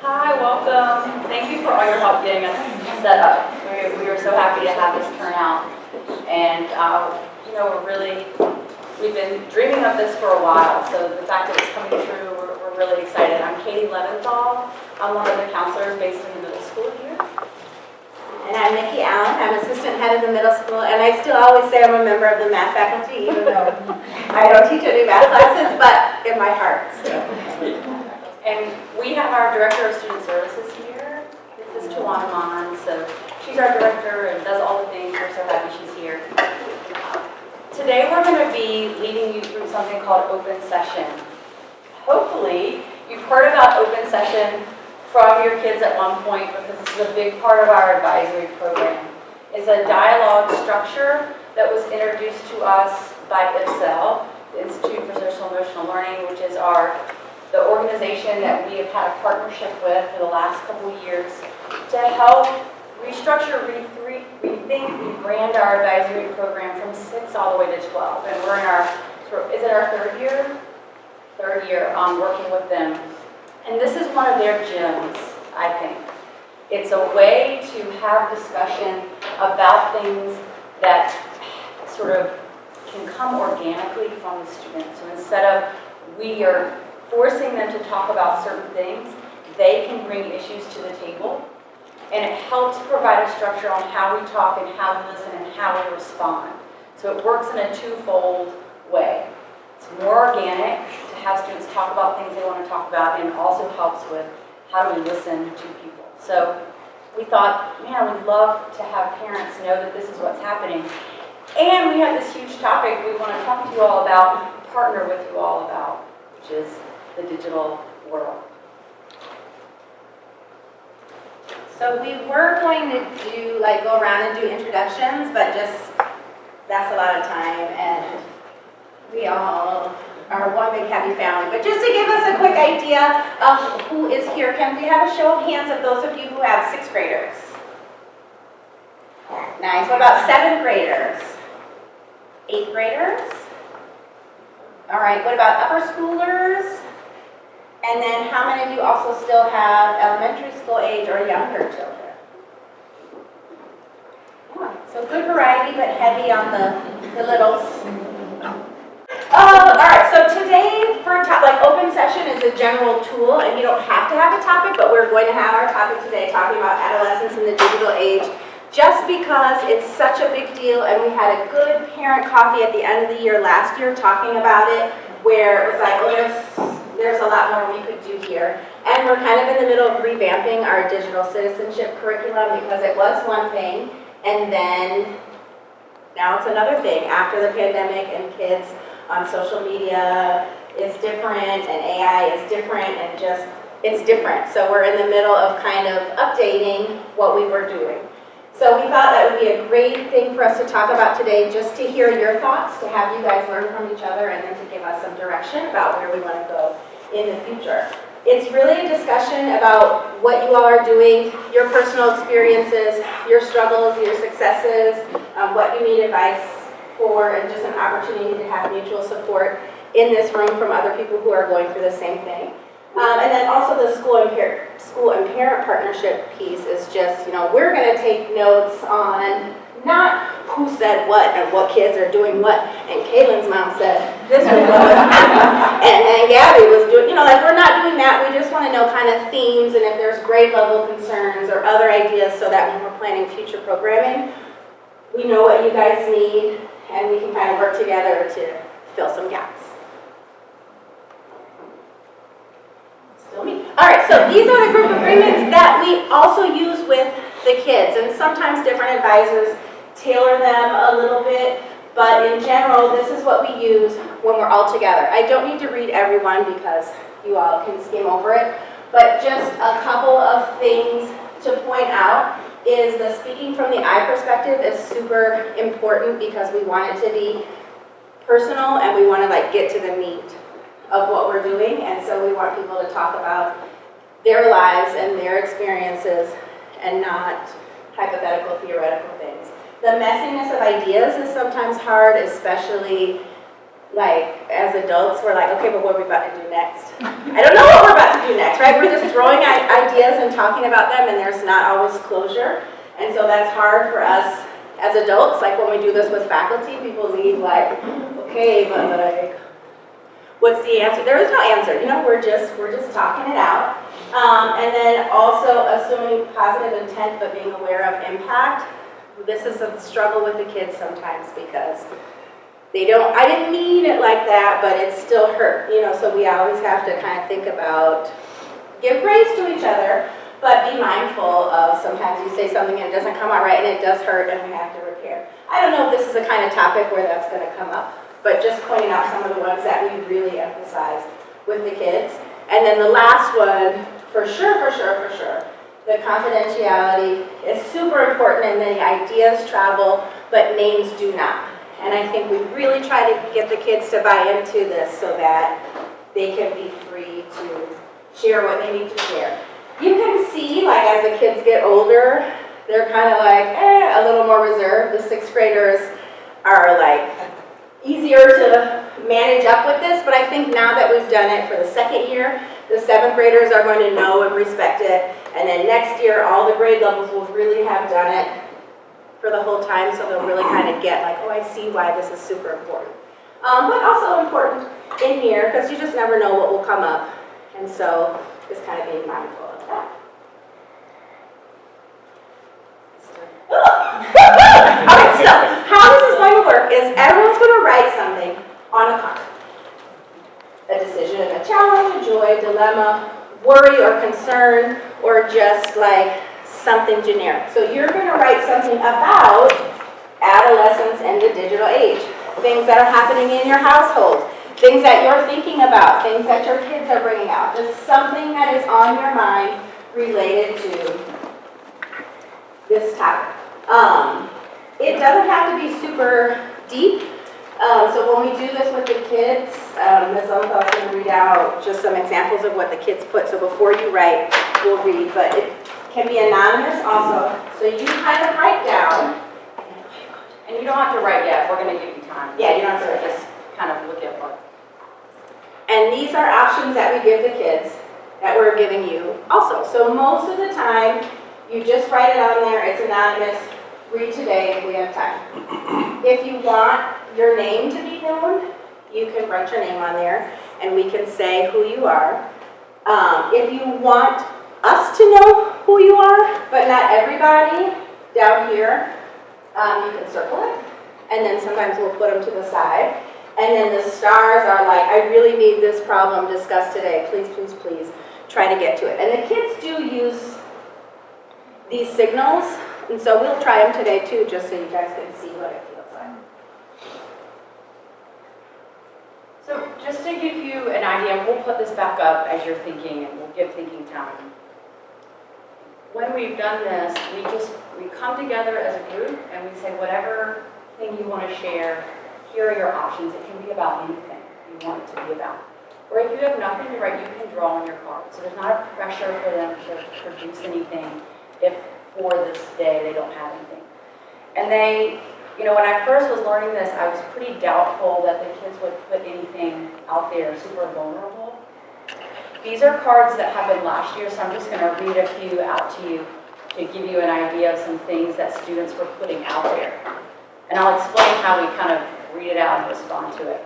Hi, welcome. Thank you for all your help getting us set up. We are so happy to have this turnout. And, we've been dreaming of this for a while, so the fact that it's coming true, we're really excited. I'm Katie Leventhal. I'm one of the counselors based in the middle school here. And I'm Nikki Allen. I'm assistant head of the middle school, and I still always say I'm a member of the math faculty, even though I don't teach any math classes, but in my heart. So. And we have our Director of Student Services here. This is Tawana Mon, so she's our director and does all the things. We're so happy she's here. Today we're going to be leading you through something called Open Session. Hopefully you've heard about Open Session from your kids at one point, because this is a big part of our advisory program. It's a dialogue structure that was introduced to us by IFSEL, the Institute for Social Emotional Learning, which is the organization that we have had a partnership with for the last couple of years to help restructure, rethink, rebrand our advisory program from 6 all the way to 12. And we're in our, is it our third year? Third year working with them. And this is one of their gems, I think. It's a way to have discussion about things that sort of can come organically from the students. So instead of we are forcing them to talk about certain things, they can bring issues to the table. And it helps provide a structure on how we talk and how we listen and how we respond. So it works in a twofold way. It's more organic to have students talk about things they want to talk about, and it also helps with how do we listen to people. So we thought, man, we'd love to have parents know that this is what's happening. And we have this huge topic we want to talk to you all about, partner with you all about, which is the digital world. So we were going to go around and do introductions, but that's a lot of time, and we all are one big happy family. But just to give us a quick idea of who is here, can we have a show of hands of those of you who have 6th graders? Nice. What about 7th graders? 8th graders? All right. What about upper schoolers? And then how many of you also still have elementary school age or younger children? Yeah, so good variety, but heavy on the littles. All right, so today for Open Session is a general tool, and you don't have to have a topic, but we're going to have our topic today talking about adolescence in the digital age, just because it's such a big deal, and we had a good parent coffee at the end of the year last year talking about it, where it was like, oh, there's a lot more we could do here. And we're kind of in the middle of revamping our digital citizenship curriculum, because it was one thing, and then now it's another thing after the pandemic, and kids on social media is different, and AI is different, and it's different. So we're in the middle of kind of updating what we were doing. So we thought that would be a great thing for us to talk about today, just to hear your thoughts, to have you guys learn from each other, and then to give us some direction about where we want to go in the future. It's really a discussion about what you all are doing, your personal experiences, your struggles, your successes, what you need advice for, and just an opportunity to have mutual support in this room from other people who are going through the same thing. And then also the school and parent partnership piece is just, we're going to take notes on not who said what and what kids are doing what, and Caitlin's mom said this was what and then Gabby was doing, we're not doing that. We just want to know kind of themes, and if there's grade level concerns or other ideas, so that when we're planning future programming, we know what you guys need, and we can kind of work together to fill some gaps. Still me. All right, so these are the group agreements that we also use with the kids, and sometimes different advisors tailor them a little bit, but in general, this is what we use when we're all together. I don't need to read every one because you all can skim over it, but just a couple of things to point out is the speaking from the I perspective is super important, because we want it to be personal, and we want to get to the meat of what we're doing, and so we want people to talk about their lives and their experiences and not hypothetical, theoretical things. The messiness of ideas is sometimes hard, especially as adults, we're like, okay, but what are we about to do next? I don't know what we're about to do next, right? We're just throwing ideas ideas and talking about them, and there's not always closure. And so that's hard for us as adults. Like when we do this with faculty, people leave like, okay, but like, what's the answer? There is no answer. You know, we're just talking it out. And then also assuming positive intent, but being aware of impact. This is a struggle with the kids sometimes because I didn't mean it like that, but it still hurt, you know, so we always have to kind of think about, give grace to each other, but be mindful of sometimes you say something and it doesn't come out right and it does hurt and we have to repair. I don't know if this is the kind of topic where that's going to come up, but just pointing out some of the ones that we really emphasize with the kids. And then the last one, for sure, the confidentiality is super important and the ideas travel, but names do not. And I think we really try to get the kids to buy into this so that they can be free to share what they need to share. You can see, like, as the kids get older, they're kind of like, a little more reserved. The 6th graders are, like, easier to manage up with this, but I think now that we've done it for the 2nd year, the 7th graders are going to know and respect it, and then next year, all the grade levels will really have done it for the whole time, so they'll really kind of get like, oh, I see why this is super important. But also important in here, because you just never know what will come up, and so just kind of being mindful of that. Alright, so how this is going to work is everyone's going to write something on a card. A decision, a challenge, a joy, a dilemma, worry or concern, or just like something generic. So you're going to write something about adolescence and the digital age, things that are happening in your households, things that you're thinking about, things that your kids are bringing out, just something that is on your mind related to this topic. It doesn't have to be super deep. So when we do this with the kids, Ms. Umthal is going to read out just some examples of what the kids put. So before you write, we'll read, but it can be anonymous also. So you kind of write down. And you don't have to write yet, we're going to give you time. Yeah, you don't have to write. Just kind of look at what. And these are options that we give the kids that we're giving you also. So most of the time, you just write it on there, it's anonymous, read today if we have time. If you want your name to be known, you can write your name on there and we can say who you are. If you want us to know who you are, but not everybody, down here, you can circle it. And then sometimes we'll put them to the side. And then the stars are like, I really need this problem discussed today. Please, please, please try to get to it. And the kids do use these signals. And so we'll try them today too, just so you guys can see what it feels like. So just to give you an idea, we'll put this back up as you're thinking and we'll give thinking time. When we've done this, we come together as a group and we say whatever thing you want to share, here are your options. It can be about anything you want it to be about. Or if you have nothing to write, you can draw on your card. So there's not a pressure for them to produce anything if for this day they don't have anything. And they, you know, when I first was learning this, I was pretty doubtful that the kids would put anything out there super vulnerable. These are cards that happened last year, so I'm just going to read a few out to you to give you an idea of some things that students were putting out there. And I'll explain how we kind of read it out and respond to it.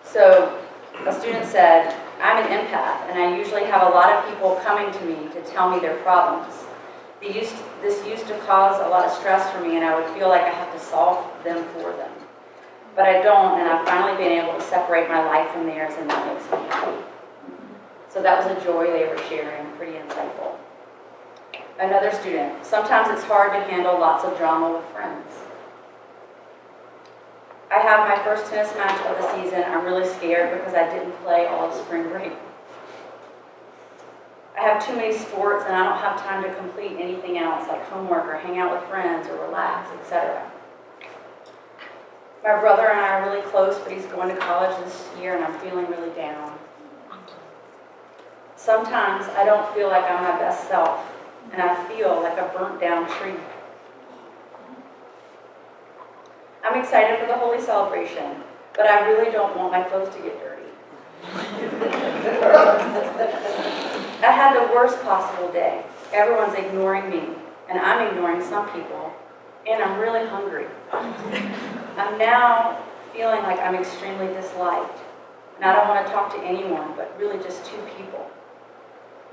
So a student said, I'm an empath, and I usually have a lot of people coming to me to tell me their problems. This used to cause a lot of stress for me, and I would feel like I have to solve them for them. But I don't, and I've finally been able to separate my life from theirs, and that makes me happy. So that was a joy they were sharing, pretty insightful. Another student, sometimes it's hard to handle lots of drama with friends. I have my first tennis match of the season. I'm really scared because I didn't play all of spring break. I have too many sports and I don't have time to complete anything else like homework or hang out with friends or relax, etc. My brother and I are really close, but he's going to college this year and I'm feeling really down. Sometimes I don't feel like I'm my best self and I feel like a burnt down tree. I'm excited for the holy celebration, but I really don't want my clothes to get dirty. I had the worst possible day. Everyone's ignoring me, and I'm ignoring some people, and I'm really hungry. I'm now feeling like I'm extremely disliked, and I don't want to talk to anyone, but really just two people.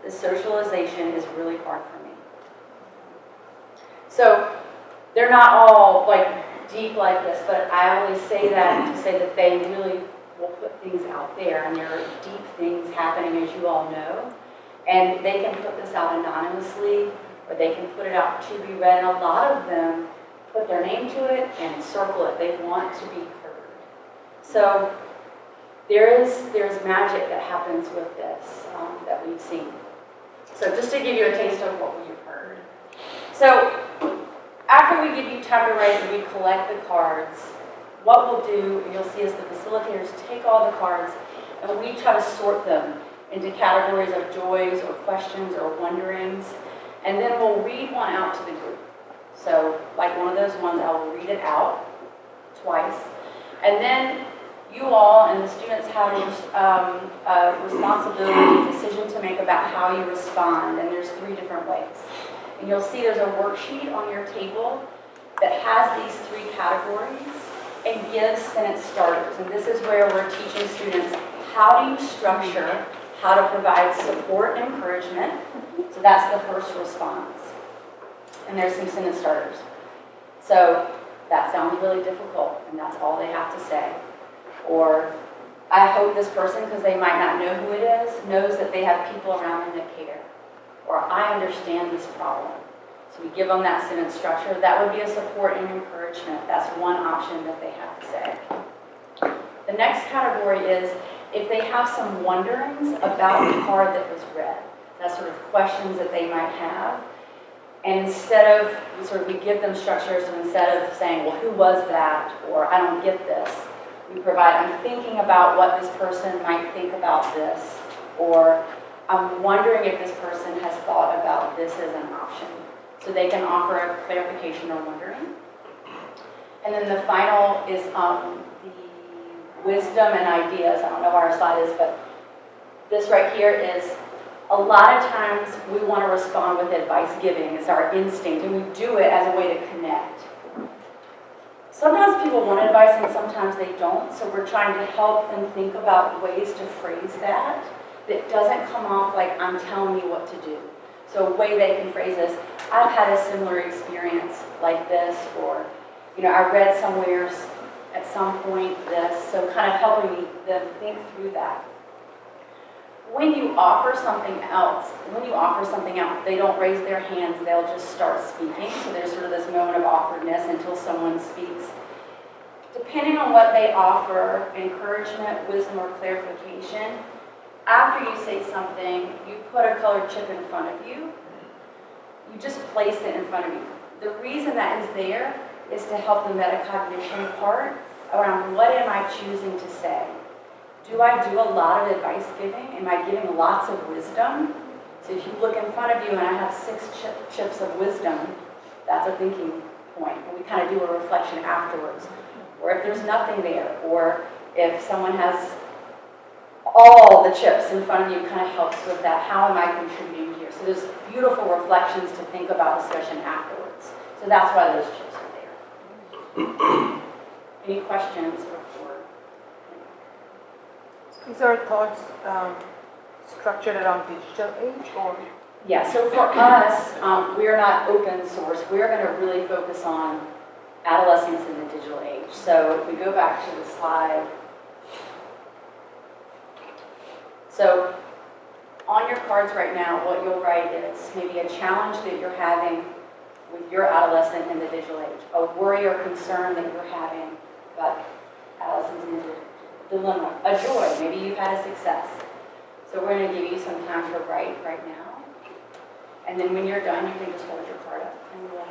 The socialization is really hard for me. So they're not all like deep like this, but I always say that to say that they really will put things out there, and there are deep things happening, as you all know, and they can put this out anonymously, or they can put it out to be read, and a lot of them put their name to it and circle it. They want to be heard. So there's magic that happens with this that we've seen. So just to give you a taste of what we've heard. So after we give you time to write and we collect the cards, what we'll do, and you'll see as the facilitators take all the cards, and we try to sort them into categories of joys or questions or wonderings, and then we'll read one out to the group. So like one of those ones, I will read it out twice, and then you all and the students have a responsibility, decision to make about how you respond, and there's 3 different ways. And you'll see there's a worksheet on your table that has these 3 categories and gives sentence starters. And this is where we're teaching students how do you structure, how to provide support and encouragement. So that's the first response. And there's some sentence starters. So that sounds really difficult, and that's all they have to say. Or, I hope this person, because they might not know who it is, knows that they have people around them that care. Or, I understand this problem. So we give them that sentence structure. That would be a support and encouragement. That's one option that they have to say. The next category is if they have some wonderings about the card that was read. That's sort of questions that they might have. And instead of, we give them structures, and instead of saying, well, who was that? Or, I don't get this. We provide, I'm thinking about what this person might think about this, or I'm wondering if this person has thought about this as an option. So they can offer a clarification or wondering. And then the final is the wisdom and ideas. I don't know where our slide is, but this right here is a lot of times we want to respond with advice giving. It's our instinct, and we do it as a way to connect. Sometimes people want advice and sometimes they don't, so we're trying to help them think about ways to phrase that doesn't come off like I'm telling you what to do. So a way they can phrase this, I've had a similar experience like this, or, I read somewhere at some point this, so kind of helping them think through that. When you offer something out, they don't raise their hands, they'll just start speaking. So there's sort of this moment of awkwardness until someone speaks. Depending on what they offer, encouragement, wisdom, or clarification, after you say something, you put a colored chip in front of you. You just place it in front of you. The reason that is there is to help the metacognition part around what am I choosing to say. Do I do a lot of advice giving? Am I giving lots of wisdom? So if you look in front of you and I have 6 chips of wisdom, that's a thinking point. And we kind of do a reflection afterwards. Or if there's nothing there, or if someone has all the chips in front of you, kind of helps with that. How am I contributing here? So there's beautiful reflections to think about discussion afterwards. So that's why those chips are there. Any questions before? These are thoughts structured around digital age, or? Yeah, so for us, we're not open source. We're going to really focus on adolescence in the digital age. So if we go back to the slide. So on your cards right now, what you'll write is maybe a challenge that you're having with your adolescent in the digital age, a worry or concern that you're having about adolescents in the dilemma, a joy, maybe you've had a success. So we're going to give you some time to write right now. And then when you're done, you can just hold your card up and we'll